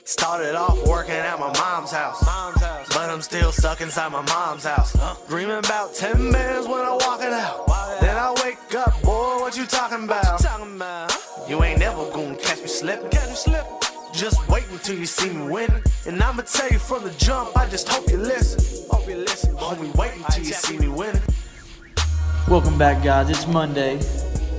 Started off working at my mom's house, but I'm still stuck inside my mom's house. Dreaming about 10 bands when I walk it out. Then I wake up, boy, what you talking about? You ain't never gonna catch me slipping. Just wait until you see me winning. And I'ma tell you from the jump, I just hope you listen. Homie, wait until you see me winning. Welcome back, guys. It's Monday.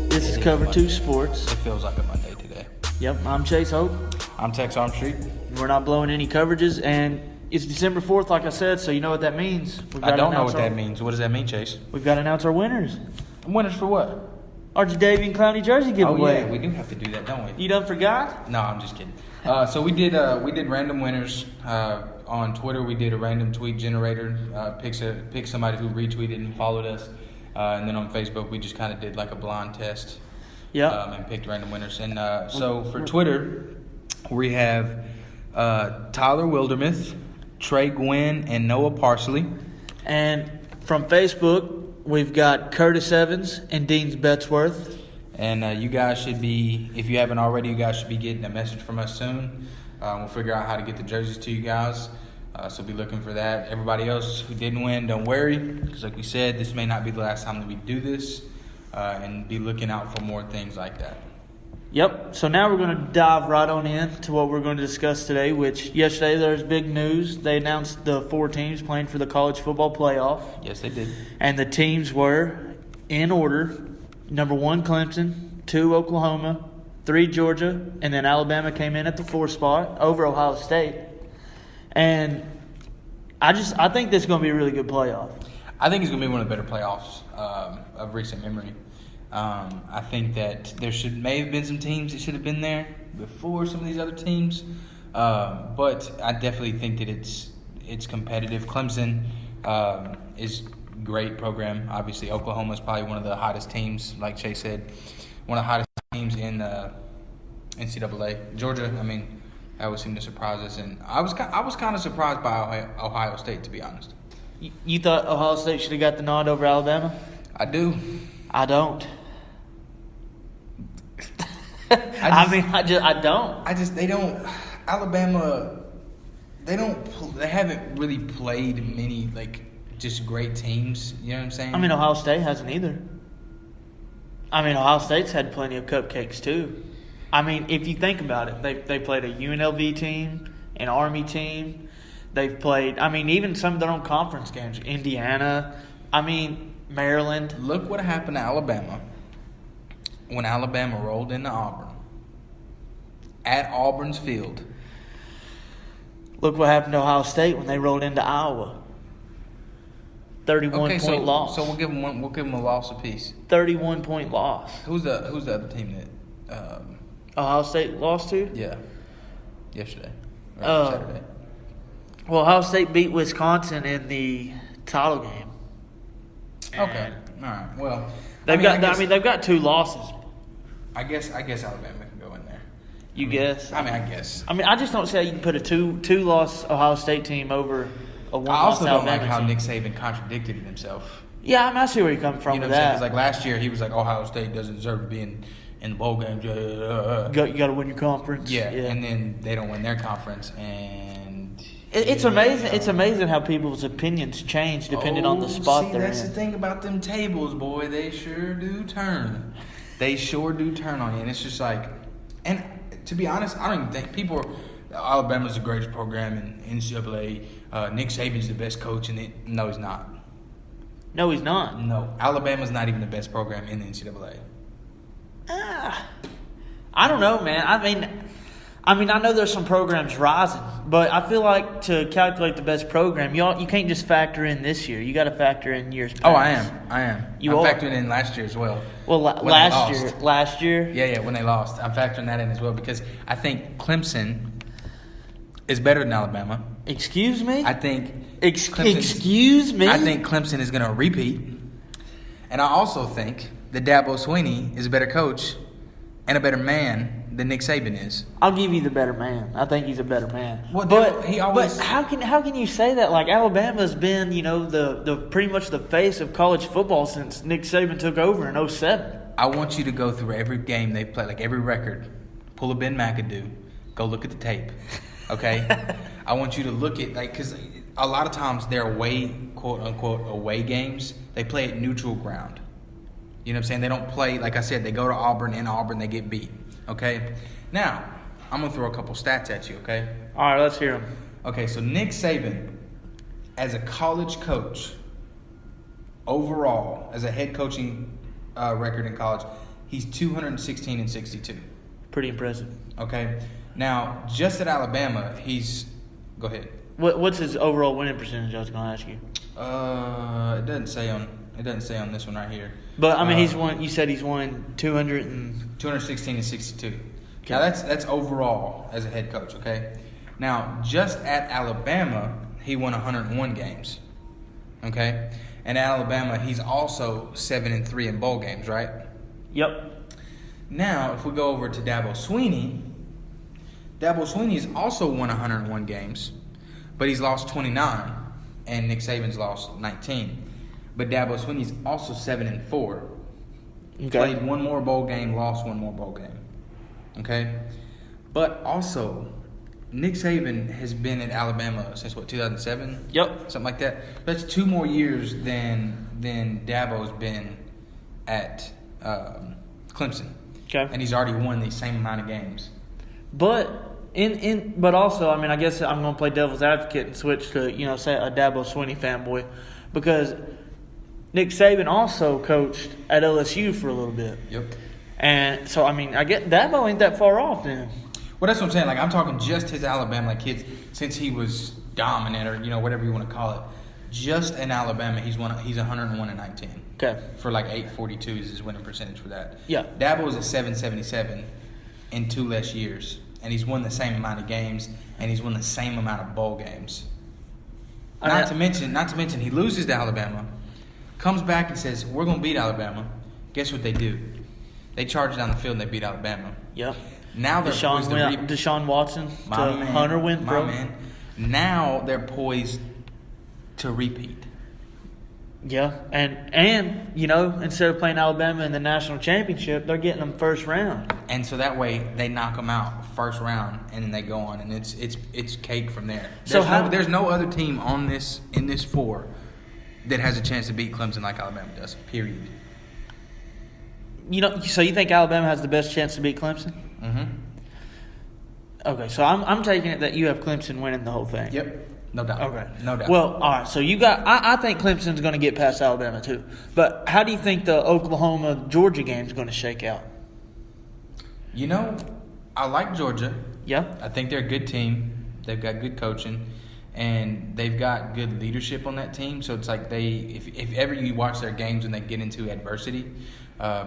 This is Cover 2 Sports. It feels like a Monday today. Yep, I'm Chase Hope. I'm Tex Armstreet. We're not blowing any coverages, and it's December 4th, like I said, so you know what that means. I don't know what that means. What does that mean, Chase? We've got to announce our winners. Winners for what? Our Jadavian Clowney jersey giveaway. Oh, yeah, we do have to do that, don't we? You done forgot? No, I'm just kidding. So we did random winners on Twitter. We did a random tweet generator, pick somebody who retweeted and followed us, and then on Facebook we just kind of did like a blind test. Yeah. And picked random winners. And so for Twitter, we have Tyler Wildermuth, Trey Gwynn, and Noah Parsley. And from Facebook, we've got Curtis Evans and Deans Betsworth. And you guys should be, if you haven't already, you guys should be getting a message from us soon. We'll figure out how to get the jerseys to you guys. So be looking for that. Everybody else who didn't win, don't worry. Because like we said, this may not be the last time that we do this. And be looking out for more things like that. Yep. So now we're going to dive right on in to what we're going to discuss today, which yesterday there was big news. They announced the 4 teams playing for the college football playoff. Yes, they did. And the teams were, in order, number 1, Clemson, 2, Oklahoma, 3, Georgia, and then Alabama came in at the 4th spot over Ohio State. And I think this is going to be a really good playoff. I think it's going to be one of the better playoffs of recent memory. I think that there may have been some teams that should have been there before some of these other teams, but I definitely think that it's competitive. Clemson is a great program. Obviously, Oklahoma is probably one of the hottest teams, like Chase said, one of the hottest teams in NCAA. Georgia, I mean, that would seem to surprise us, and I was kind of surprised by Ohio State, to be honest. You thought Ohio State should have got the nod over Alabama? I do. I don't. I don't. They don't. Alabama, they haven't really played many, like, just great teams. You know what I'm saying? I mean, Ohio State hasn't either. I mean, Ohio State's had plenty of cupcakes, too. I mean, if you think about it, they played a UNLV team, an Army team. They've played, I mean, even some of their own conference games. Indiana, Maryland. Look what happened to Alabama when Alabama rolled into Auburn. At Auburn's field. Look what happened to Ohio State when they rolled into Iowa. 31-point loss. So we'll give them a loss apiece. 31-point loss. Who's the other team that Ohio State lost to? Yeah. Yesterday. Or Saturday. Well, Ohio State beat Wisconsin in the title game. Okay. All right. Well, they've got 2 losses. I guess Alabama can go in there. You guess? I guess. I just don't see how you can put a two-loss Ohio State team over a 1-loss Alabama team. I also don't like how Nick Saban contradicted himself. Yeah, I see where you're coming from with that. Because like last year he was like, Ohio State doesn't deserve to be in the bowl game. You got to win your conference. Yeah, and then they don't win their conference, and it's amazing. It's amazing how people's opinions change depending on the spot they're in. That's the thing about them tables, boy. They sure do turn. They sure do turn on you, and it's just like, and to be honest, I don't even think people are. Alabama's the greatest program in NCAA. Nick Saban's the best coach in it. No, he's not. No, he's not. No, Alabama's not even the best program in the NCAA. I don't know, man. I know there's some programs rising, but I feel like to calculate the best program, you can't just factor in this year. You got to factor in years past. Oh, I am. I'm are? factoring in last year as well. Well, last year. Yeah, when they lost, I'm factoring that in as well because I think Clemson is better than Alabama. Excuse me? I think. Excuse me? I think Clemson is going to repeat, and I also think that Dabo Sweeney is a better coach and a better man than Nick Saban is. I'll give you the better man. I think he's a better man. Well, but how can you say that? Like Alabama's been, the pretty much the face of college football since Nick Saban took over in 2007. I want you to go through every game they've played, like every record. Pull a Ben McAdoo. Go look at the tape. Okay, I want you to look at because a lot of times their away, quote unquote, away games, they play at neutral ground. You know what I'm saying? They don't play, like I said, they go to Auburn, in Auburn they get beat. Okay, now I'm gonna throw a couple stats at you. Okay. All right, let's hear them. Okay, so Nick Saban, as a college coach, overall, as a head coaching record in college, he's 216-62. Pretty impressive. Okay. Now, just at Alabama, he's. Go ahead. What's his overall winning percentage? I was going to ask you. It doesn't say on this one right here. But I mean, he's won. You said he's won 216-62. Okay. Now that's overall as a head coach. Okay. Now, just at Alabama, he won 101 games. Okay. And at Alabama, he's also 7-3 in bowl games, right? Yep. Now, if we go over to Dabo Sweeney's also won 101 games, but he's lost 29, and Nick Saban's lost 19. But Dabo Sweeney's also 7-4. Okay. Played one more bowl game, lost one more bowl game. Okay? But also, Nick Saban has been at Alabama since, 2007? Yep. Something like that. That's 2 more years than Dabo's been at Clemson. Okay. And he's already won the same amount of games. But but also, I mean, I guess I'm going to play devil's advocate and switch to, say a Dabo Sweeney fanboy, because Nick Saban also coached at LSU for a little bit. Yep. And so, I mean, I get Dabo ain't that far off then. Well, that's what I'm saying. Like, I'm talking just his Alabama, since he was dominant or, whatever you want to call it. Just in Alabama, he's 101-19. Okay. For like 842 is his winning percentage for that. Yeah. Dabo was at 777 in 2 less years. And he's won the same amount of games, and he's won the same amount of bowl games. Not to mention, he loses to Alabama, comes back and says, "We're going to beat Alabama." Guess what they do? They charge down the field and they beat Alabama. Yep. Now they're Deshaun Watson to Hunter Renfrow. My man. Now they're poised to repeat. Yeah, and instead of playing Alabama in the national championship, they're getting them first round. And so that way they knock them out first round, and then they go on, and it's cake from there. There's no other team in this 4 that has a chance to beat Clemson like Alabama does. Period. So you think Alabama has the best chance to beat Clemson? Mm-hmm. Okay, so I'm taking it that you have Clemson winning the whole thing. Yep. No doubt. Okay. No doubt. Well, all right. So you got. I think Clemson's going to get past Alabama too. But how do you think the Oklahoma-Georgia game is going to shake out? I like Georgia. Yeah. I think they're a good team. They've got good coaching, and they've got good leadership on that team. So it's like if ever you watch their games when they get into adversity,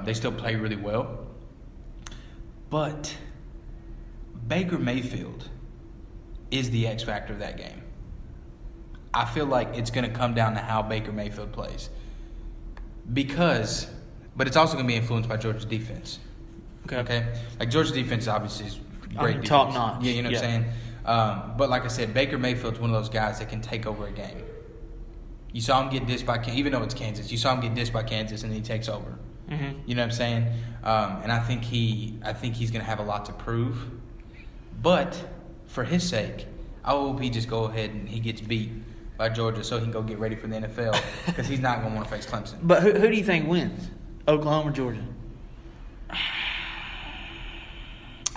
they still play really well. But Baker Mayfield is the X factor of that game. I feel like it's going to come down to how Baker Mayfield plays. But it's also going to be influenced by Georgia's defense. Okay? Like, Georgia's defense obviously is great defense. Top notch. Yeah, you know what I'm saying? But like I said, Baker Mayfield's one of those guys that can take over a game. You saw him get dissed by Kansas, even though it's Kansas. You saw him get dissed by Kansas, and then he takes over. Mm-hmm. You know what I'm saying? And I think he's going to have a lot to prove. But for his sake, I hope he just go ahead and he gets beat by Georgia so he can go get ready for the NFL, because he's not going to want to face Clemson. But who do you think wins, Oklahoma or Georgia? I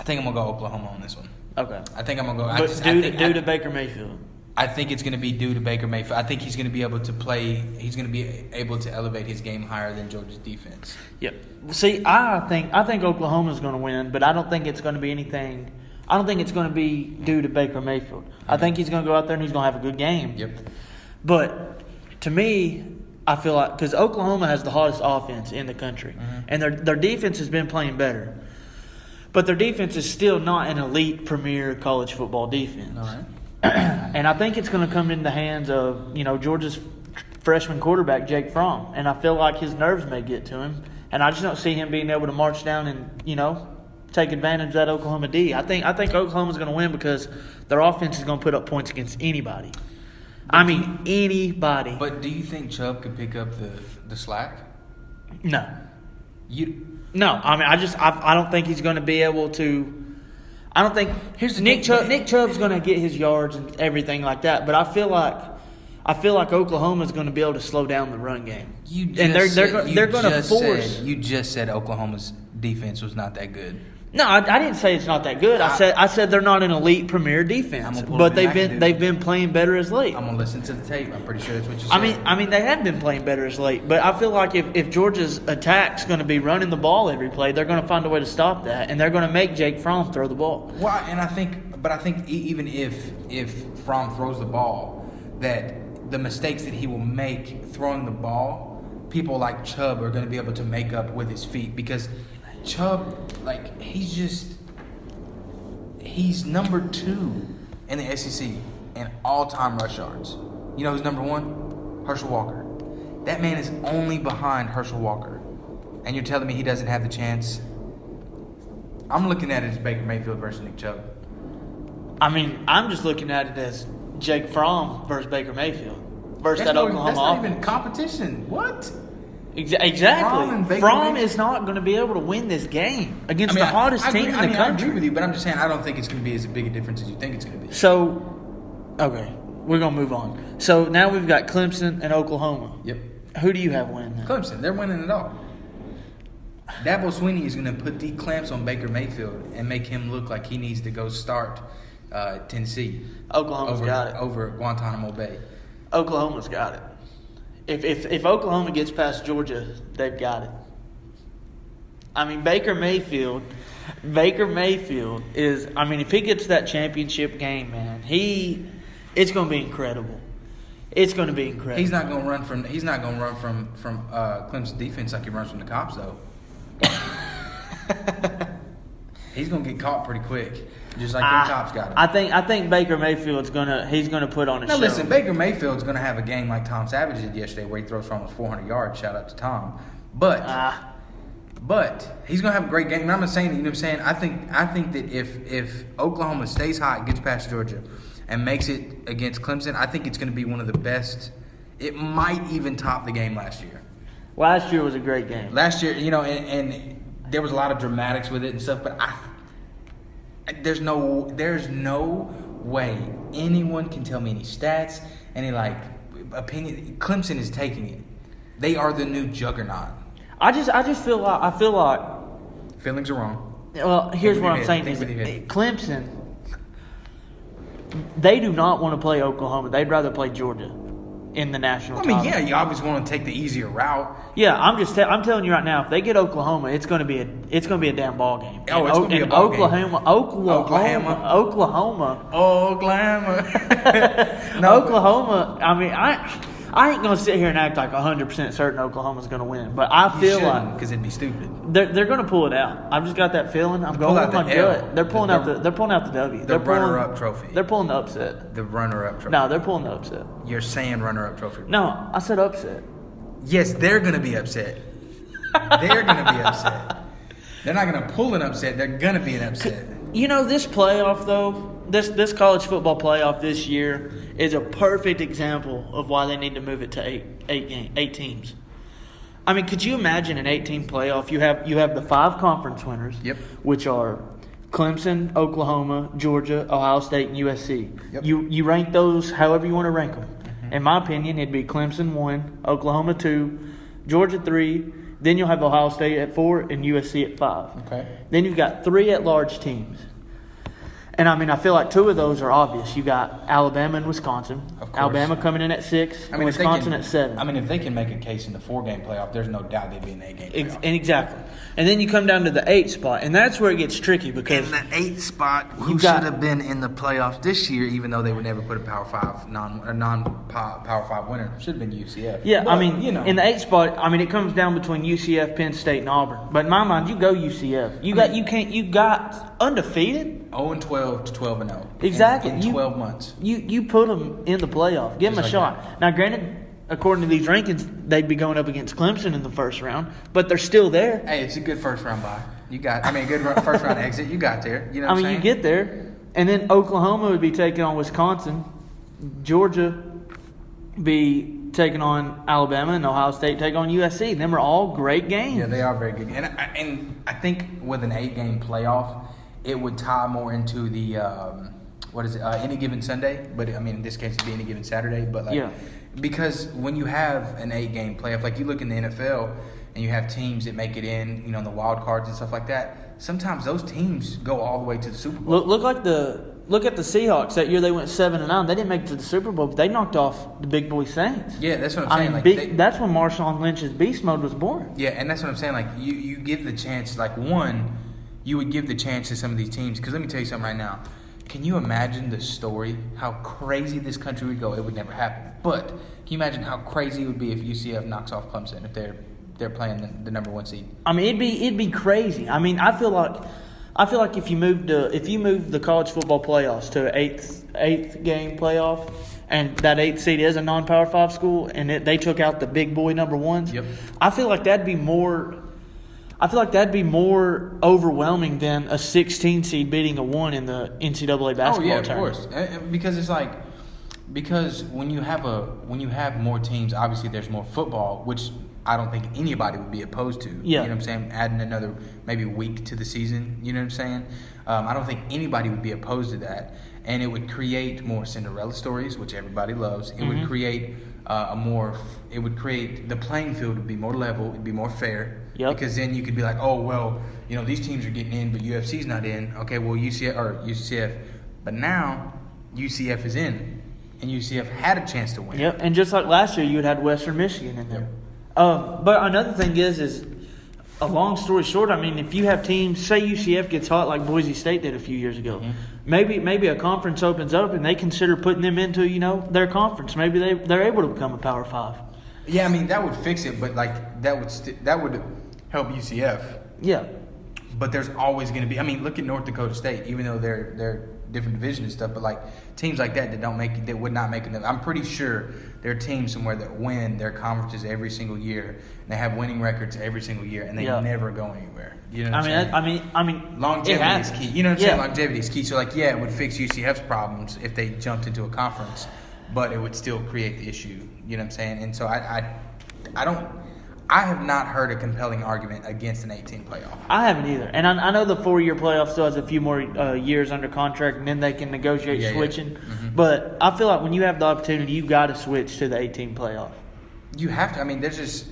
think I'm going to go Oklahoma on this one. Okay. I think I'm going to go. But due to Baker Mayfield. I think it's going to be due to Baker Mayfield. I think he's going to be able to play. He's going to be able to elevate his game higher than Georgia's defense. Yep. See, I think Oklahoma's going to win, but I don't think it's going to be anything. I don't think it's going to be due to Baker Mayfield. Mm-hmm. I think he's going to go out there and he's going to have a good game. Yep. But to me, I feel like because Oklahoma has the hottest offense in the country, mm-hmm. and their defense has been playing better, but their defense is still not an elite premier college football defense. All right. And I think it's going to come in the hands of Georgia's freshman quarterback Jake Fromm, and I feel like his nerves may get to him, and I just don't see him being able to march down and take advantage of that Oklahoma D. I think Oklahoma's going to win because their offense is going to put up points against anybody. Anybody. But do you think Chubb could pick up the slack? No. No. I don't think he's going to be able to. I don't think Here's the Nick thing. Nick Chubb's going to get his yards and everything like that, but I feel like Oklahoma's going to be able to slow down the run game. They're going to force. You just said Oklahoma's defense was not that good. No, I didn't say it's not that good. I said they're not an elite premier defense, but they've been playing better as late. I'm gonna listen to the tape. I'm pretty sure that's what you said. I mean they have been playing better as late, but I feel like if Georgia's attack's going to be running the ball every play, they're going to find a way to stop that, and they're going to make Jake Fromm throw the ball. Well, and I think even if Fromm throws the ball, that the mistakes that he will make throwing the ball, people like Chubb are going to be able to make up with his feet, because Chubb, like, he's number 2 in the SEC in all-time rush yards. You know who's number 1? Herschel Walker. That man is only behind Herschel Walker. And you're telling me he doesn't have the chance? I'm looking at it as Baker Mayfield versus Nick Chubb. I mean, I'm just looking at it as Jake Fromm versus Baker Mayfield versus Oklahoma That's not offense. even competition. What? Exactly. Fromm is not going to be able to win this game against the hottest team in the country. I agree with you, but I'm just saying I don't think it's going to be as big a difference as you think it's going to be. So, okay, we're going to move on. So now we've got Clemson and Oklahoma. Yep. Who do you have winning that? Clemson, they're winning it all. Dabo Sweeney is going to put the clamps on Baker Mayfield and make him look like he needs to go start Tennessee. Oklahoma's got it. Over Guantanamo Bay. Oklahoma's got it. If Oklahoma gets past Georgia, they've got it. I mean, Baker Mayfield is. I mean, if he gets that championship game, man, it's going to be incredible. It's going to be incredible. He's not going to run from Clemson's defense like he runs from the cops, though. He's going to get caught pretty quick, just like the cops got him. I think Baker Mayfield's he's gonna put on a show. Now listen, Baker Mayfield's going to have a game like Tom Savage did yesterday, where he throws for almost 400 yards. Shout out to Tom, but he's going to have a great game. And I'm not saying that, you know what I'm saying. I think that if Oklahoma stays hot, gets past Georgia, and makes it against Clemson, I think it's going to be one of the best. It might even top the game last year. Last year was a great game. Last year, you know, and there was a lot of dramatics with it and stuff, but there's no way anyone can tell me any stats, any opinion. Clemson is taking it. They are the new juggernaut. I feel like Feelings are wrong. Well, here's what I'm saying is Clemson, they do not want to play Oklahoma. They'd rather play Georgia in the national title. Yeah, you obviously want to take the easier route. Yeah, I'm telling you right now, if they get Oklahoma, it's going to be a damn ball game. Oh, it's going to be a ball game. Oklahoma. No, Oklahoma. I mean, I ain't going to sit here and act like 100% certain Oklahoma's going to win, but I feel like because it'd be stupid. They're going to pull it out. I've just got that feeling. I'm going with my gut. They're pulling out the W. The runner-up trophy. They're pulling the upset. The runner-up trophy. No, they're pulling the upset. You're saying runner-up trophy. No, I said upset. Yes, they're going to be upset. They're going to be upset. They're not going to pull an upset. They're going to be an upset. You know, this playoff, though, this college football playoff this year is a perfect example of why they need to move it to eight teams. I mean, could you imagine an 8-team playoff? You have the 5 conference winners, Yep. which are Clemson, Oklahoma, Georgia, Ohio State, and USC. Yep. You rank those however you want to rank them. Mm-hmm. In my opinion, it'd be Clemson 1, Oklahoma 2, Georgia 3. Then you'll have Ohio State at 4 and USC at 5. Okay. Then you've got 3 at-large teams. And, I mean, I feel like 2 of those are obvious. You got Alabama and Wisconsin. Of course. Alabama coming in at 6, and Wisconsin at 7. I mean, if they can make a case in the 4-game playoff, there's no doubt they'd be in the 8-game playoff. Exactly. And then you come down to the 8 spot, and that's where it gets tricky because in the 8th spot, who should have been in the playoffs this year, even though they would never put a Power 5 non-Power 5 winner, should have been UCF. Yeah, but, I mean, you know, in the 8th spot, I mean, it comes down between UCF, Penn State, and Auburn. But in my mind, you go UCF. You got undefeated. 0-12 to 12-0. Exactly. In 12 months. You put them in the playoff. Give them a shot. That. Now, granted, according to these rankings, they'd be going up against Clemson in the first round, but they're still there. Hey, it's a good first round bye. A good first round exit. You got there. You know what I'm saying? You get there. And then Oklahoma would be taking on Wisconsin. Georgia be taking on Alabama, and Ohio State take on USC. Them are all great games. Yeah, they are very good. And I think with an 8-game playoff, it would tie more into the any given Sunday, but I mean in this case it'd be any given Saturday. But because when you have an 8-game playoff, like you look in the NFL and you have teams that make it in, in the wild cards and stuff like that. Sometimes those teams go all the way to the Super Bowl. Look at the Seahawks. That year they went 7-9. They didn't make it to the Super Bowl, but they knocked off the big boy Saints. Yeah, that's what I'm saying. That's when Marshawn Lynch's beast mode was born. Yeah, and that's what I'm saying. Like you give the chance. Like you would give the chance to some of these teams. Because let me tell you something right now. Can you imagine the story? How crazy this country would go? It would never happen. But can you imagine how crazy it would be if UCF knocks off Clemson if they're playing the number 1 seed? I mean, it'd be crazy. I mean, I feel like if you moved the college football playoffs to an eighth game playoff, and that 8th seed is a non-Power 5 school, and they took out the big boy number ones. Yep. I feel like that'd be more overwhelming than a 16 seed beating a 1 in the NCAA basketball tournament. Of course. Because it's like when you have more teams, obviously there's more football, which I don't think anybody would be opposed to. Yeah. You know what I'm saying? Adding another maybe week to the season. You know what I'm saying? I don't think anybody would be opposed to that. And it would create more Cinderella stories, which everybody loves. It would create the playing field would be more level. It'd be more fair. Yep. Because then you could be like, oh, well, these teams are getting in, but UFC's not in. Okay, well, UCF. But now UCF is in. And UCF had a chance to win. Yep. And just like last year, you had Western Michigan in there. Yep. But another thing is a long story short, I mean, if you have teams, say UCF gets hot like Boise State did a few years ago, maybe a conference opens up and they consider putting them into, their conference. Maybe they're able to become a Power 5. Yeah, I mean, that would fix it, but like that would help UCF. Yeah. But there's always going to be, I mean, look at North Dakota State, even though they're different division and stuff, but like teams like that that would not make it. I'm pretty sure there are teams somewhere that win their conferences every single year. And they have winning records every single year, and they never go anywhere. You know what I'm saying? I mean, longevity is key. You know what I'm saying? Longevity is key. So like, it would fix UCF's problems if they jumped into a conference, but it would still create the issue. You know what I'm saying? And so I have not heard a compelling argument against an 18 playoff. I haven't either. And I know the 4-year playoff still has a few more years under contract, and then they can negotiate switching. Yeah. Mm-hmm. But I feel like when you have the opportunity, you've got to switch to the 18 playoff. You have to. I mean, there's just,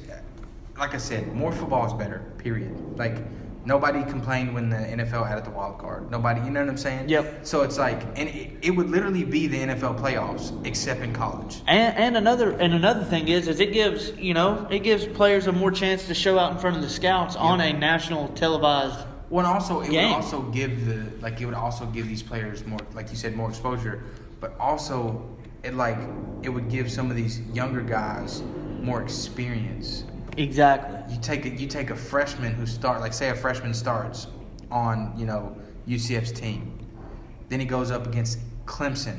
like I said, more football is better, period. Like, nobody complained when the NFL added the wild card. Nobody, you know what I'm saying? Yep. So it's like, and it would literally be the NFL playoffs, except in college. And another thing is it gives players a more chance to show out in front of the scouts on a national televised. Well, and also game. It would also give these players more, like you said, more exposure, but also it would give some of these younger guys more experience. Exactly. You take a freshman who say a freshman starts on, UCF's team. Then he goes up against Clemson.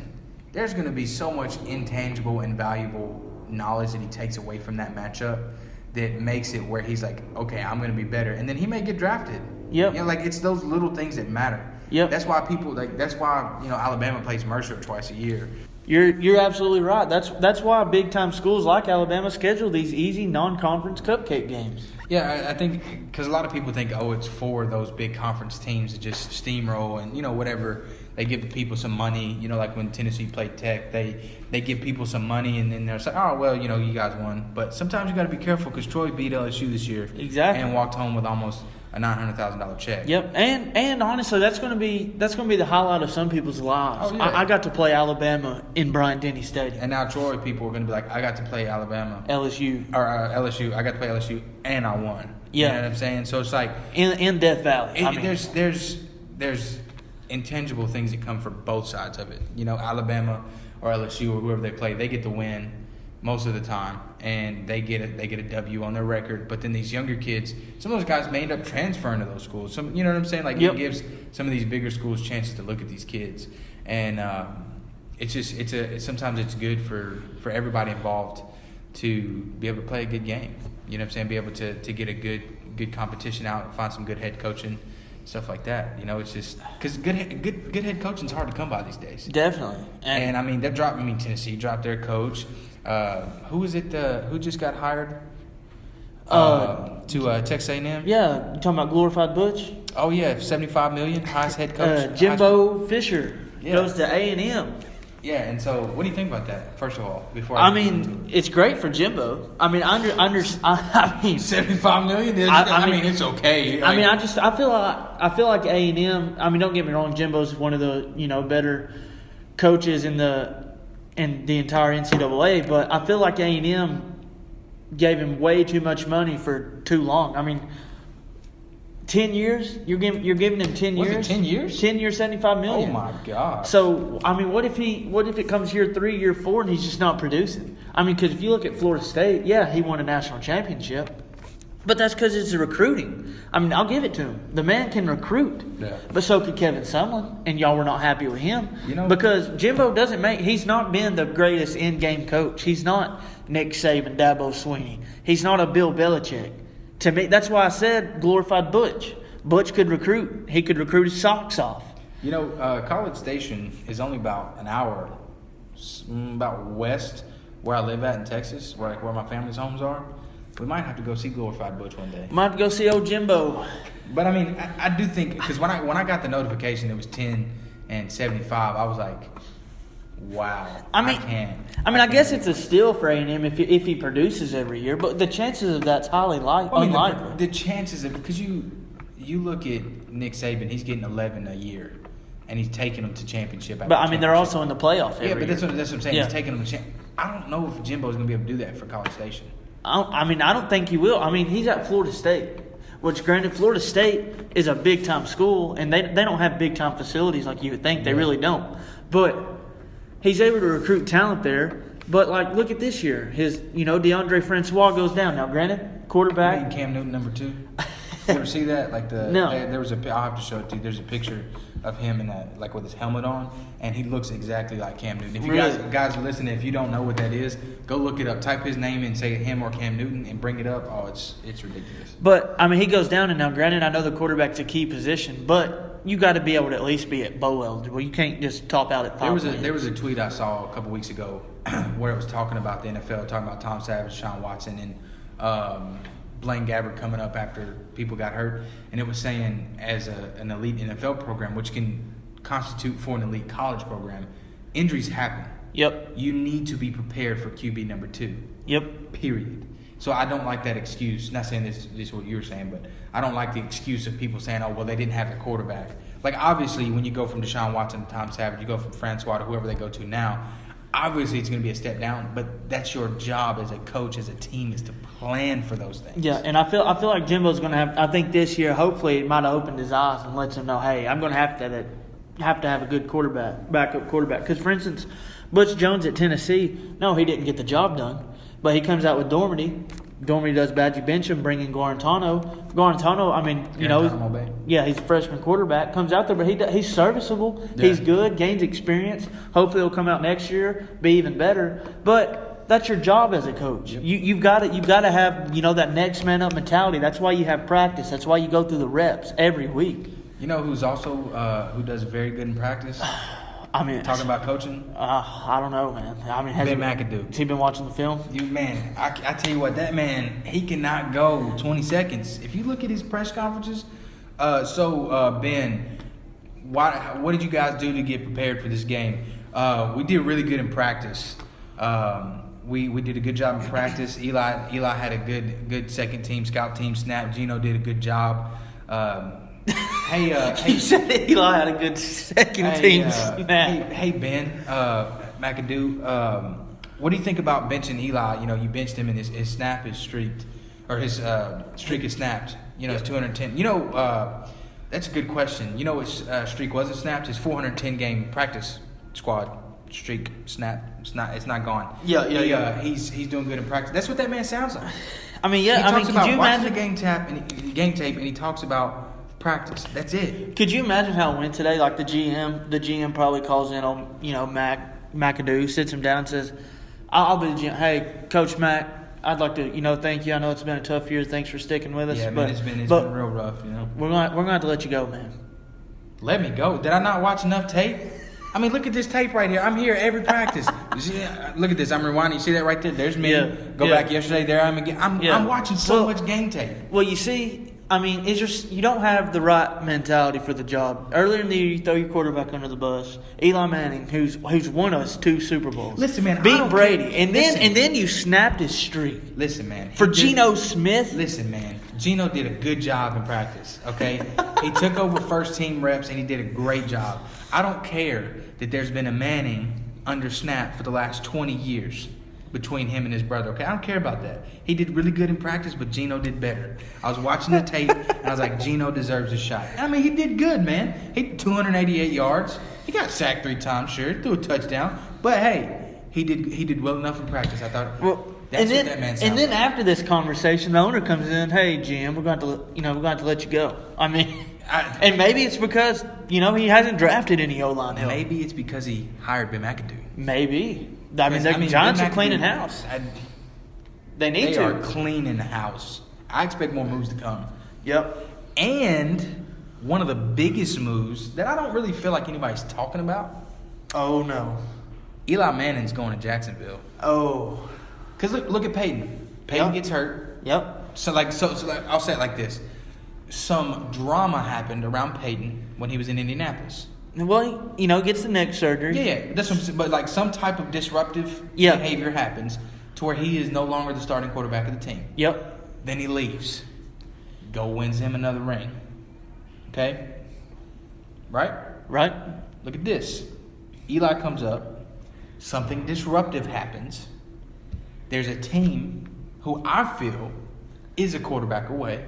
There's going to be so much intangible and valuable knowledge that he takes away from that matchup that makes it where he's like, okay, I'm going to be better. And then he may get drafted. Yep. It's those little things that matter. Yep. That's why Alabama plays Mercer twice a year. You're absolutely right. That's why big time schools like Alabama schedule these easy non-conference cupcake games. Yeah, I think because a lot of people think, it's for those big conference teams to just steamroll and whatever. They give the people some money. Like when Tennessee played Tech, they give people some money and then they're like, you guys won. But sometimes you got to be careful because Troy beat LSU this year, exactly, and walked home with almost a $900,000 check. Yep, and honestly, that's going to be the highlight of some people's lives. Oh, yeah. I got to play Alabama in Bryant-Denny Stadium. And now Troy people are going to be like, I got to play Alabama, LSU. I got to play LSU, and I won. Yeah. You know what I'm saying? So it's like in Death Valley. There's intangible things that come from both sides of it. Alabama or LSU or whoever they play, they get to win most of the time, and they get a W on their record. But then these younger kids, some of those guys may end up transferring to those schools. Some, you know what I'm saying? Like, yep. It gives some of these bigger schools chances to look at these kids, and sometimes it's good for everybody involved to be able to play a good game. You know what I'm saying? Be able to get a good competition out, find some good head coaching, stuff like that. It's just because good head coaching is hard to come by these days. Definitely. And I mean, Tennessee dropped their coach. Who is it? Who just got hired to Texas A&M? Yeah, you talking about Glorified Butch? Oh yeah, $75 million, highest head coach. Jimbo Fisher Yeah. goes to A&M. Yeah, and so what do you think about that? First of all, before I mean, it's great for Jimbo. I mean, I mean, $75 million. I mean, it's okay. I mean, I feel like A&M. I mean, don't get me wrong. Jimbo's one of the better coaches in the entire NCAA, but I feel like A&M gave him way too much money for too long. I mean, 10 years? You're giving him 10 years? Was it 10 years? 10 years, $75 million. Oh my God. So I mean, what if it comes year 3, year 4, and he's just not producing? I mean, because if you look at Florida State, yeah, he won a national championship, but that's because it's recruiting. I mean, I'll give it to him. The man can recruit. Yeah. But so could Kevin Sumlin, and y'all were not happy with him. Because Jimbo he's not been the greatest in-game coach. He's not Nick Saban, Dabo Sweeney. He's not a Bill Belichick. To me, that's why I said glorified Butch. Butch could recruit. He could recruit his socks off. College Station is only about an hour, about west where I live at in Texas, where my family's homes are. We might have to go see glorified Butch one day. Might have to go see old Jimbo. But I mean, I do think, because when I got the notification it was 10 and 75, I was like, wow. I guess it's a steal for A&M if he produces every year, but the chances of that's highly unlikely. The chances of, because you look at Nick Saban, he's getting 11 a year, and he's taking them to championship. But I mean, they're also in the playoff every year. That's what I'm saying. Yeah. He's taking them to championship. I don't know if Jimbo's going to be able to do that for College Station. I don't think he will. I mean, he's at Florida State, which granted, Florida State is a big-time school, and they don't have big-time facilities like you would think. They really don't. But he's able to recruit talent there. But, like, look at this year. His, DeAndre Francois goes down. Now, granted, quarterback. And Cam Newton, number 2. You ever see that? No. There was I'll have to show it to you. There's a picture of him in with his helmet on, and he looks exactly like Cam Newton. If you guys are listening, if you don't know what that is, go look it up. Type his name and say him or Cam Newton and bring it up. Oh, it's ridiculous. But I mean, he goes down, and now granted, I know the quarterback's a key position, but you got to be able to at least be at bowl eligible. You can't just top out at 5. There was a tweet I saw a couple weeks ago where it was talking about the NFL, talking about Tom Savage, Sean Watson, and Blaine Gabbert coming up after people got hurt, and it was saying as an elite NFL program, which can constitute for an elite college program, injuries happen. Yep. You need to be prepared for QB number 2. Yep. Period. So I don't like that excuse. Not saying this is what you're saying, but I don't like the excuse of people saying, oh, well, they didn't have the quarterback. Like, obviously, when you go from Deshaun Watson to Tom Savage, you go from Francois to whoever they go to now, obviously it's going to be a step down, but that's your job as a coach, as a team, is to plan for those things. Yeah, and I feel like Jimbo's going to have. I think this year, hopefully, it might have opened his eyes and lets him know, hey, I'm going to have to have a good backup quarterback. Because, for instance, Butch Jones at Tennessee, no, he didn't get the job done, but he comes out with Dormady. Dormady does bad. You bench him, bring in Guarantano. Guarantano, I mean, he's a freshman quarterback. Comes out there, but he's serviceable. Yeah. He's good, gains experience. Hopefully he'll come out next year, be even better. But that's your job as a coach. Yep. You've got to have, that next man up mentality. That's why you have practice. That's why you go through the reps every week. You know who's also who does very good in practice? I mean, talking about coaching. I don't know, man. I mean, Ben McAdoo. Has he been watching the film? I tell you what, that man, he cannot go 20 seconds. If you look at his press conferences, Ben, what did you guys do to get prepared for this game? We did really good in practice. We did a good job in practice. Eli had a good second team scout team snap. Gino did a good job. Hey, you said Eli had a good second team snap. Hey, Ben McAdoo, what do you think about benching Eli? You benched him and his snap is streaked, or his streak is snapped. It's 210. That's a good question. His streak wasn't snapped. His 410 game practice squad streak snapped. It's not gone. Yeah. He's doing good in practice. That's what that man sounds like. I mean, yeah. He talks about watching the game tape, and he talks about practice. That's it. Could you imagine how it went today? Like the GM probably calls in on McAdoo, sits him down and says, "I'll be the GM. Hey, Coach Mac, I'd like to thank you. I know it's been a tough year. Thanks for sticking with us. Yeah, but it's been real rough. We're going to have to let you go, man. Let me go. Did I not watch enough tape? I mean, look at this tape right here. I'm here every practice. You see, look at this. I'm rewinding. You see that right there? There's me. Go back yesterday. There I am again. I'm watching so much game tape. Well, you see, I mean, it's just you don't have the right mentality for the job. Earlier in the year, you throw your quarterback under the bus. Eli Manning, who's won us 2 Super Bowls. Listen, man, I beat don't Brady, care. and then you snapped his streak. Listen, man. For Geno Smith. Listen, man. Geno did a good job in practice. Okay, he took over first team reps and he did a great job. I don't care that there's been a Manning under snap for the last 20 years. Between him and his brother, okay? I don't care about that. He did really good in practice, but Geno did better. I was watching the tape, and I was like, Geno deserves a shot. I mean, he did good, man. He had 288 yards. He got sacked 3 times, sure. Threw a touchdown. But, hey, he did well enough in practice. I thought, that's what that man sounds And then like. After this conversation, the owner comes in, hey, Jim, we're going to let you go. I mean, and maybe it's because, he hasn't drafted any O-line help. Maybe it's because he hired Ben McAdoo. Maybe. I mean, the Giants are cleaning house. They need to. They are cleaning house. I expect more moves to come. Yep. And one of the biggest moves that I don't really feel like anybody's talking about. Oh, no. Eli Manning's going to Jacksonville. Oh. Because look at Peyton. Peyton gets hurt. Yep. So I'll say it like this. Some drama happened around Peyton when he was in Indianapolis. Well, gets the neck surgery. Yeah. That's what I'm saying. But like some type of disruptive behavior happens to where he is no longer the starting quarterback of the team. Yep. Then he leaves. Go wins him another ring. Okay? Right? Right. Look at this. Eli comes up. Something disruptive happens. There's a team who I feel is a quarterback away.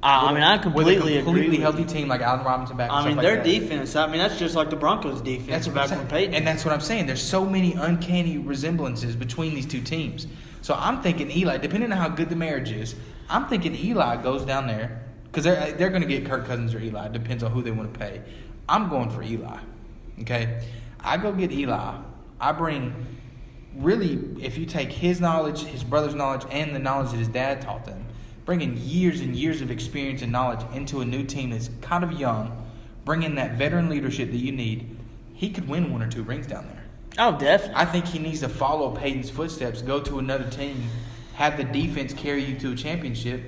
I completely agree. With a completely healthy team like Allen Robinson back. I mean, their defense. I mean, that's just like the Broncos' defense. That's what back I'm saying. when Peyton. And that's what I'm saying. There's so many uncanny resemblances between these two teams. So I'm thinking Eli, depending on how good the marriage is, I'm thinking Eli goes down there because they're going to get Kirk Cousins or Eli. It depends on who they want to pay. I'm going for Eli. Okay, I go get Eli. I bring really, if you take his knowledge, his brother's knowledge, and the knowledge that his dad taught them. Bringing years and years of experience and knowledge into a new team that's kind of young, bringing that veteran leadership that you need, he could win 1 or 2 rings down there. Oh, definitely. I think he needs to follow Peyton's footsteps, go to another team, have the defense carry you to a championship,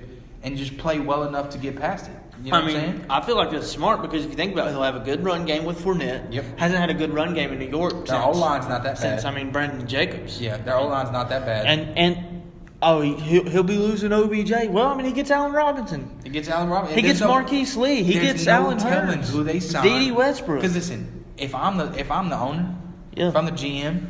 and just play well enough to get past it. You know what I'm saying? I feel like that's smart because if you think about it, he'll have a good run game with Fournette. Yep. Hasn't had a good run game in New York Their O-line's not that bad. since Brandon Jacobs. Yeah, their O-line's not that bad. He'll be losing OBJ. Well, I mean, he gets Allen Robinson. He gets Allen Robinson. He gets Marquise Lee. He gets Allen Hurts. Who they sign. D.D. Westbrook. Because listen, if I'm the owner, Yeah. if I'm the GM,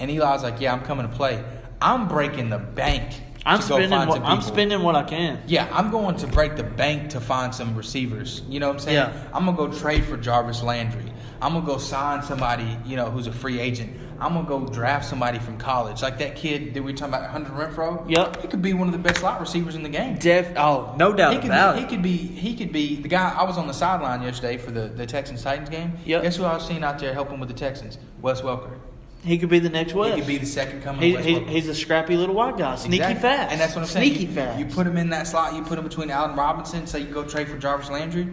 and Eli's like, yeah, I'm coming to play, I'm breaking the bank. I'm spending what I can. Yeah, I'm going to break the bank to find some receivers. You know what I'm saying? Yeah. I'm going to go trade for Jarvis Landry. I'm going to go sign somebody, who's a free agent. I'm going to go draft somebody from college. Like that kid that we were talking about, Hunter Renfrow. Yep. He could be one of the best slot receivers in the game. No doubt about it. He could be the guy. I was on the sideline yesterday for the Texans-Titans game. Yep. Guess who I was seeing out there helping with the Texans? Wes Welker. He could be the next West. He could be the second coming of Wes Welker. He's a scrappy little white guy. Sneaky fast. And that's what I'm saying. Sneaky fast. You put him in that slot. You put him between Allen Robinson. Say you go trade for Jarvis Landry.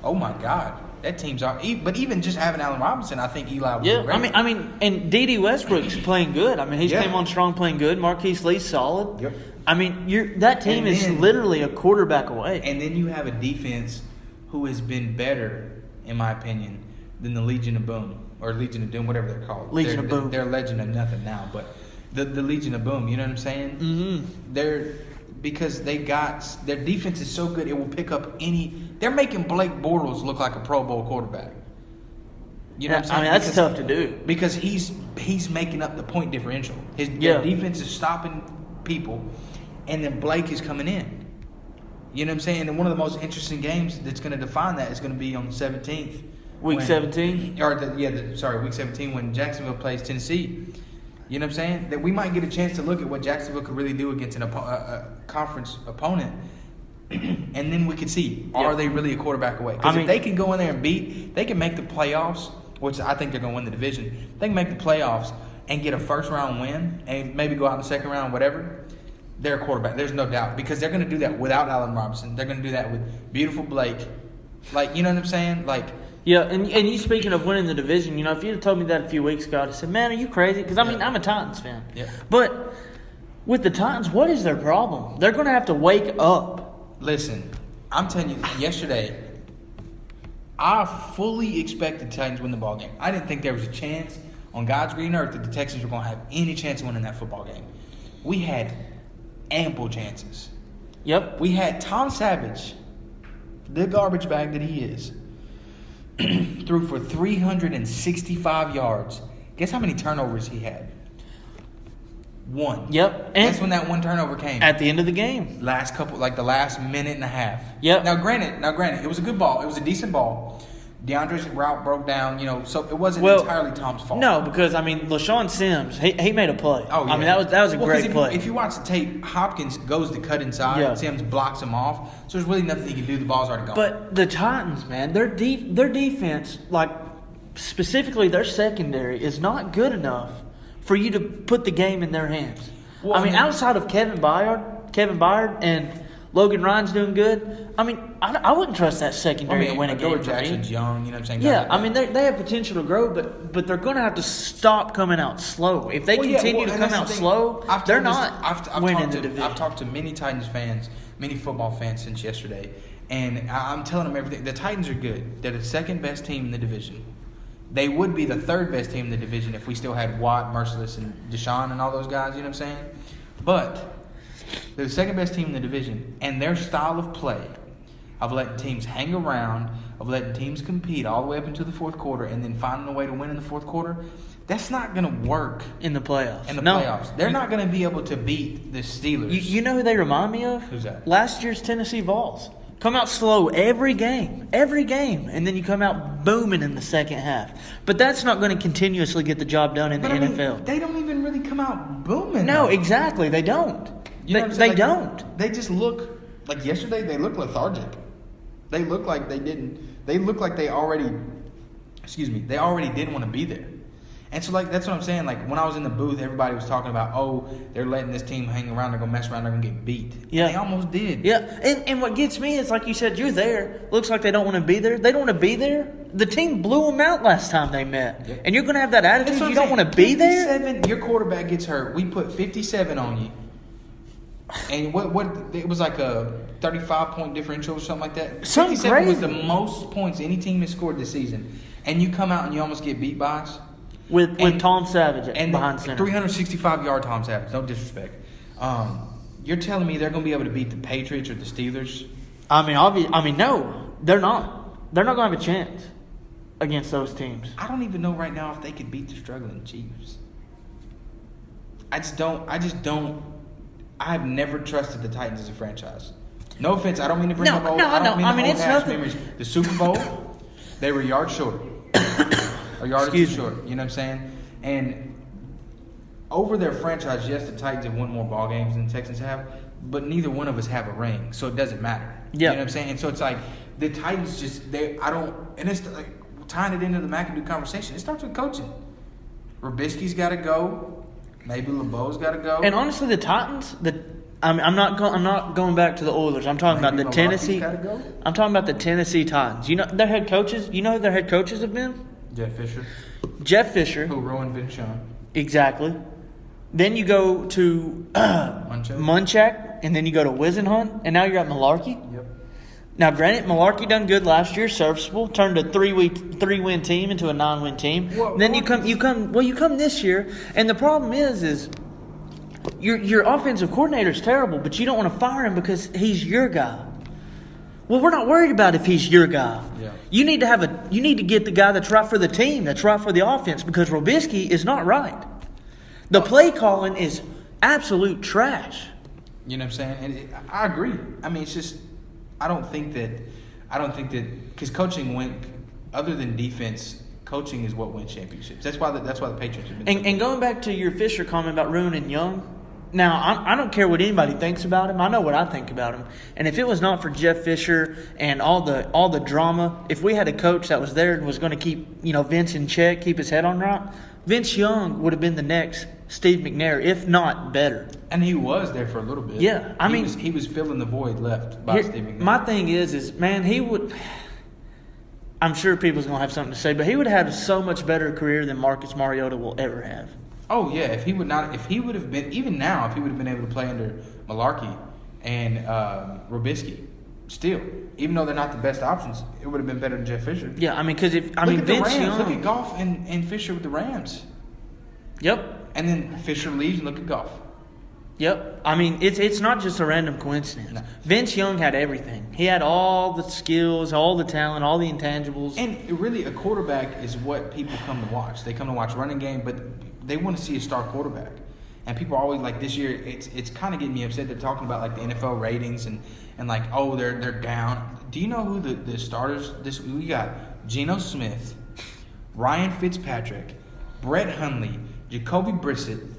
Oh, my God. That team's out. But even just having Allen Robinson, I think Eli would be great. I mean, and D.D. Westbrook's playing good. I mean, he's came on strong playing good. Marquise Lee's solid. Yep. I mean, that team is literally a quarterback away. And then you have a defense who has been better, in my opinion, than the Legion of Boom. Or Legion of Doom, whatever they're called. Legion of Boom. They're Legend of Nothing now, but the Legion of Boom, you know what I'm saying? Mm-hmm. Because their defense is so good, it will pick up any. They're making Blake Bortles look like a Pro Bowl quarterback. You know what I'm saying? I mean, that's tough to do. Because he's making up the point differential. Their defense is stopping people, and then Blake is coming in. You know what I'm saying? And one of the most interesting games that's going to define that is going to be on the 17th. Week 17? Week 17 when Jacksonville plays Tennessee. You know what I'm saying? That we might get a chance to look at what Jacksonville could really do against a conference opponent. And then we could see, are they really a quarterback away? Because if they can go in there and they can make the playoffs, which I think they're going to win the division. They can make the playoffs and get a first-round win and maybe go out in the second round, whatever. They're a quarterback. There's no doubt. Because they're going to do that without Allen Robinson. They're going to do that with beautiful Blake. Like, you know what I'm saying? Like... Yeah, and you speaking of winning the division, if you'd have told me that a few weeks ago, I'd have said, man, are you crazy? Because, I'm a Titans fan. Yeah. But with the Titans, what is their problem? They're going to have to wake up. Listen, I'm telling you, yesterday, I fully expected the Titans to win the ball game. I didn't think there was a chance on God's green earth that the Texans were going to have any chance of winning that football game. We had ample chances. Yep. We had Tom Savage, the garbage bag that he is, threw for 365 yards. Guess how many turnovers he had? 1. Yep. And that's when that one turnover came. At the end of the game. The last minute and a half. Yep. Now granted, it was a good ball. It was a decent ball. DeAndre's route broke down, so it wasn't entirely Tom's fault. No, because LaShawn Sims, he made a play. Oh yeah. I mean that was a great play. If you watch the tape, Hopkins goes to cut inside, and Sims blocks him off. So there's really nothing he can do. The ball's already gone. But the Titans, man, their defense, like specifically their secondary, is not good enough for you to put the game in their hands. Well, outside of Kevin Byard and Logan Ryan's doing good. I wouldn't trust that secondary to win a game. Jackson's young, you know what I'm saying? Yeah, they have potential to grow, but they're going to have to stop coming out slow. If they continue to come out slow, they're not winning the division. I've talked to many Titans fans, many football fans since yesterday, and I'm telling them everything. The Titans are good. They're the second best team in the division. They would be the third best team in the division if we still had Watt, Merciless, and Deshaun and all those guys, you know what I'm saying? But they're the second best team in the division, and their style of play of letting teams hang around, of letting teams compete all the way up into the fourth quarter, and then finding a way to win in the fourth quarter, that's not going to work in the playoffs. Playoffs. They're not going to be able to beat the Steelers. You know who they remind me of? Who's that? Last year's Tennessee Vols. Come out slow every game, and then you come out booming in the second half. But that's not going to continuously get the job done in the NFL. They don't even really come out booming. No, exactly. They don't. They don't. They just look like yesterday. They look lethargic. They look like they didn't. They look like they already. They already didn't want to be there. And so, that's what I'm saying. Like, when I was in the booth, everybody was talking about, they're letting this team hang around. They're going to mess around. They're going to get beat. Yeah. And they almost did. Yeah. And what gets me is, like you said, you're there. Looks like they don't want to be there. They don't want to be there. The team blew them out last time they met. Yep. And you're going to have that attitude. You don't want to be there? Your quarterback gets hurt. We put 57 on you. And what it was like a 35-point differential or something like that. 57 was the most points any team has scored this season. And you come out and you almost get beat by us. With Tom Savage behind center. 365-yard Tom Savage. No disrespect. You're telling me they're going to be able to beat the Patriots or the Steelers? No. They're not. They're not going to have a chance against those teams. I don't even know right now if they could beat the struggling Chiefs. I just don't. I have never trusted the Titans as a franchise. No offense. I don't mean to bring up old memories. The Super Bowl, they were yards short. Or yardage short, you know what I'm saying? And over their franchise, yes, the Titans have won more ball games than the Texans have, but neither one of us have a ring, so it doesn't matter. Yeah. You know what I'm saying? And so it's like the Titans and it's like tying it into the McAdoo conversation. It starts with coaching. Robisky's got to go. Maybe LeBeau's got to go. And honestly, the Titans, I'm not going back to the Oilers. I'm talking about the Tennessee. Go? I'm talking about the Tennessee Titans. You know their head coaches. You know who their head coaches have been? Jeff Fisher. Who ruined Vince Young. Exactly. Then you go to Munchak, and then you go to Wisenhunt, and now you're at Malarkey. Yep. Now, granted, Malarkey done good last year, serviceable, turned a 3-win team into a 9-win team. Then you come this year, and the problem is your offensive coordinator is terrible, but you don't want to fire him because he's your guy. Well, we're not worried about if he's your guy. Yeah. You need to get the guy that's right for the team, that's right for the offense, because Robisky is not right. The play calling is absolute trash. You know what I'm saying? And I agree. I mean, it's just I don't think that because coaching other than defense, coaching is what wins championships. That's why the Patriots have been. And going back to your Fisher comment about ruining Young. Now, I don't care what anybody thinks about him. I know what I think about him. And if it was not for Jeff Fisher and all the drama, if we had a coach that was there and was going to keep Vince in check, keep his head on right, Vince Young would have been the next Steve McNair, if not better. And he was there for a little bit. Yeah, he was filling the void left by Steve McNair. My thing is man, he would. I'm sure people's going to have something to say, but he would have so much better career than Marcus Mariota will ever have. Oh yeah, if he would have been able to play under Malarkey and Robisky, still, even though they're not the best options, it would have been better than Jeff Fisher. Yeah, I mean, because Look at the Vince Rams. Young. Look at Goff and Fisher with the Rams. Yep. And then Fisher leaves and look at Goff. Yep. I mean, it's not just a random coincidence. No. Vince Young had everything. He had all the skills, all the talent, all the intangibles. And really, a quarterback is what people come to watch. They come to watch running game, but they want to see a star quarterback. And people are always like, this year, it's kind of getting me upset. They're talking about like the NFL ratings and like, oh, they're down. Do you know who the starters this week? We got Geno Smith, Ryan Fitzpatrick, Brett Hundley, Jacoby Brissett,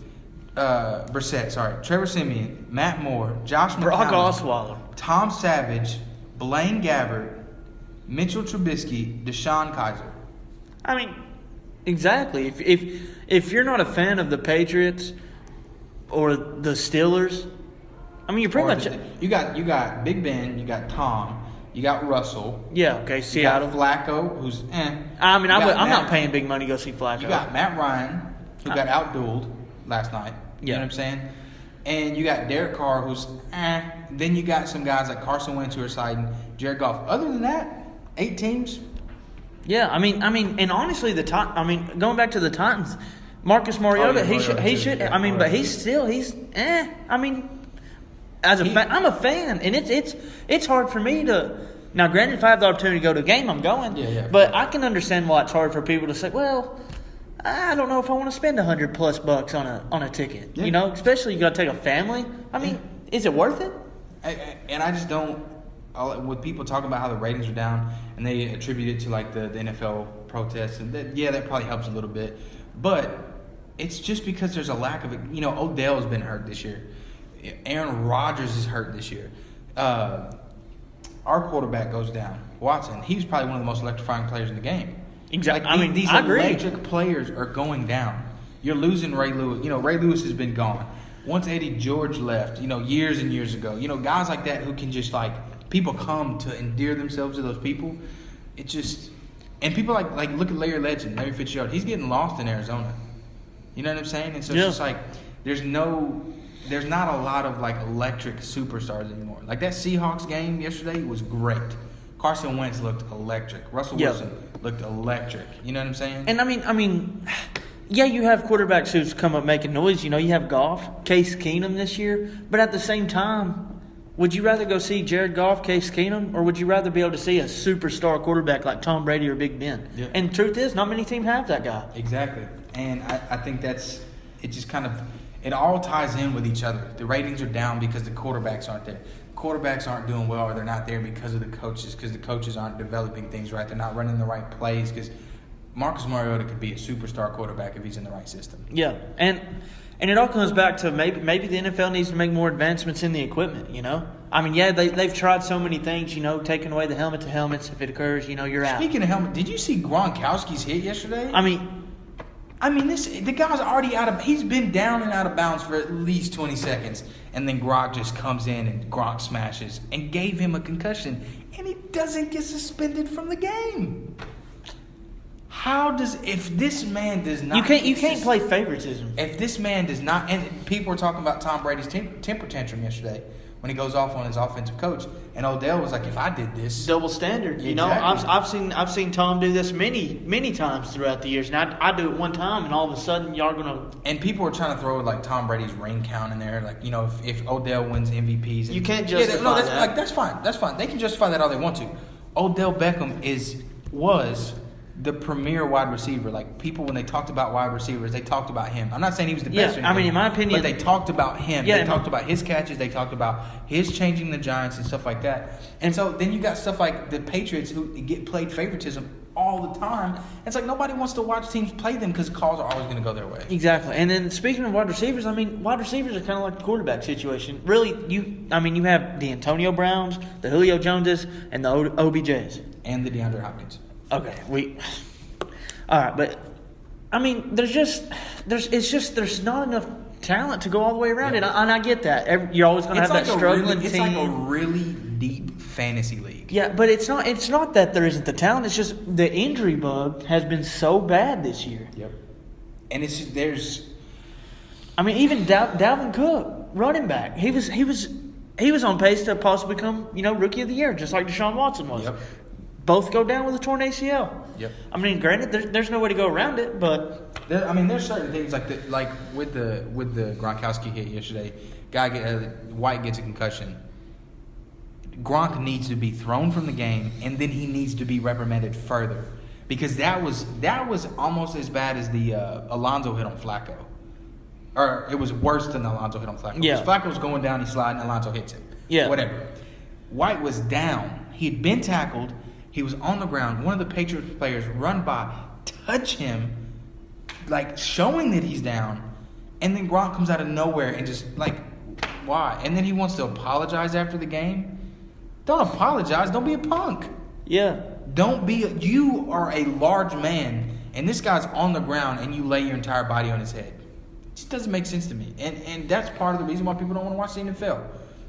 Trevor Siemian, Matt Moore, Josh Brock McCown, Osweiler, Tom Savage, Blaine Gabbert, Mitchell Trubisky, Deshaun Kaiser. I mean, exactly. If you're not a fan of the Patriots or the Steelers, I mean, you're pretty much You got Big Ben, you got Tom, you got Russell. Yeah, okay, Seattle. You got Flacco, who's I mean, I'm not paying big money to go see Flacco. You got Matt Ryan, who got outdueled last night. You Yeah. know what I'm saying? And you got Derek Carr, who's Then you got some guys like Carson Wentz who are sliding, Jared Goff. Other than that, 8 teams. Yeah, I mean, and honestly, going back to the Titans, Marcus Mariota, he should. Yeah, I mean, but he's. I mean, as a fan, I'm a fan, and it's hard for me to. Now, granted, if I have the opportunity to go to a game, I'm going. Yeah. But I can understand why it's hard for people to say, well, I don't know if I want to spend $100+ on a ticket. Yeah. You know, especially you got to take a family. I mean, is it worth it? And I just don't. With people talking about how the ratings are down, and they attribute it to like the NFL protests, and that probably helps a little bit, but it's just because there's a lack of it. You know, Odell's been hurt this year. Aaron Rodgers is hurt this year. Our quarterback goes down. Watson, he's probably one of the most electrifying players in the game. Exactly. Like, these I agree. electric players are going down. You're losing Ray Lewis. You know, Ray Lewis has been gone. Once Eddie George left, years and years ago, guys like that who can just people come to endear themselves to those people. It just, and people like look at Larry Legend, Larry Fitzgerald. He's getting lost in Arizona. You know what I'm saying? And so it's just like there's not a lot of electric superstars anymore. Like that Seahawks game yesterday was great. Carson Wentz looked electric. Russell Wilson looked electric. You know what I'm saying? And I mean, yeah, you have quarterbacks who's come up making noise. You have Goff, Case Keenum this year. But at the same time, would you rather go see Jared Goff, Case Keenum, or would you rather be able to see a superstar quarterback like Tom Brady or Big Ben? Yeah. And the truth is, not many teams have that guy. Exactly. And I think it just kind of, it all ties in with each other. The ratings are down because the quarterbacks aren't there. Quarterbacks aren't doing well, or they're not there because of the coaches, because the coaches aren't developing things right. They're not running the right plays, because Marcus Mariota could be a superstar quarterback if he's in the right system. Yeah, and it all comes back to maybe the NFL needs to make more advancements in the equipment, I mean, yeah, they've tried so many things, taking away the helmet to helmets. If it occurs, you're out. Speaking of helmet, did you see Gronkowski's hit yesterday? I mean, the guy's already he's been down and out of bounds for at least 20 seconds. And then Gronk just comes in and Gronk smashes and gave him a concussion. And he doesn't get suspended from the game. If this man does not... You can't play favoritism. If this man does not... And people were talking about Tom Brady's temper tantrum yesterday when he goes off on his offensive coach. And Odell was like, if I did this... Double standard. Exactly. I've seen Tom do this many times throughout the years. And I do it one time, and all of a sudden, y'all going to... And people are trying to throw Tom Brady's ring count in there. If Odell wins MVPs... You can't justify that. That's fine. That's fine. They can justify that all they want to. Odell Beckham was the premier wide receiver. People, when they talked about wide receivers, they talked about him. I'm not saying he was the best. Yeah, I mean, in my opinion... But they talked about him. Yeah, they talked about his catches. They talked about his changing the Giants and stuff like that. And so then you got stuff like the Patriots who get played favoritism all the time. It's like nobody wants to watch teams play them because calls are always going to go their way. Exactly. And then speaking of wide receivers, wide receivers are kind of like the quarterback situation. Really, you have the Antonio Browns, the Julio Joneses, and the OBJs. And the DeAndre Hopkins. Okay, all right, but there's not enough talent to go all the way around it, and I get that. You're always going to have that struggling team. It's like a really deep fantasy league. Yeah, but it's not that there isn't the talent. It's just the injury bug has been so bad this year. Yep. And even Dalvin Cook, running back, he was he was on pace to possibly become, Rookie of the Year, just like Deshaun Watson was. Yep. Both go down with a torn ACL. Yep. I mean, granted, there's no way to go around it, but there's certain things like with the Gronkowski hit yesterday. White gets a concussion. Gronk needs to be thrown from the game, and then he needs to be reprimanded further, because that was almost as bad as the Alonzo hit on Flacco, or it was worse than the Alonzo hit on Flacco. Yeah. Because Flacco was going down, he's sliding, Alonzo hits him. Yeah. Whatever. White was down. He had been tackled. He was on the ground. One of the Patriots players run by, touch him, like showing that he's down, and then Gronk comes out of nowhere and just like, why? And then he wants to apologize after the game. Don't apologize. Don't be a punk. yeah. You are a large man, and this guy's on the ground, and you lay your entire body on his head. It just doesn't make sense to me. And that's part of the reason why people don't want to watch the NFL.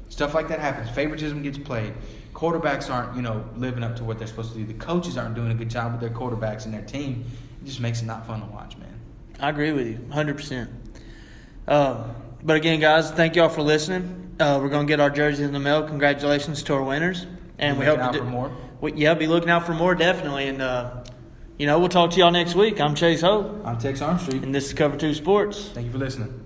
Stuff like that happens. Favoritism gets played. Quarterbacks aren't, living up to what they're supposed to do. The coaches aren't doing a good job with their quarterbacks and their team. It just makes it not fun to watch, man. I agree with you, 100%. But again, guys, thank y'all for listening. We're going to get our jerseys in the mail. Congratulations to our winners. And we hope out for more. Be looking out for more, definitely. And, we'll talk to y'all next week. I'm Chase Hope. I'm Tex Armstrong. And this is Cover 2 Sports. Thank you for listening.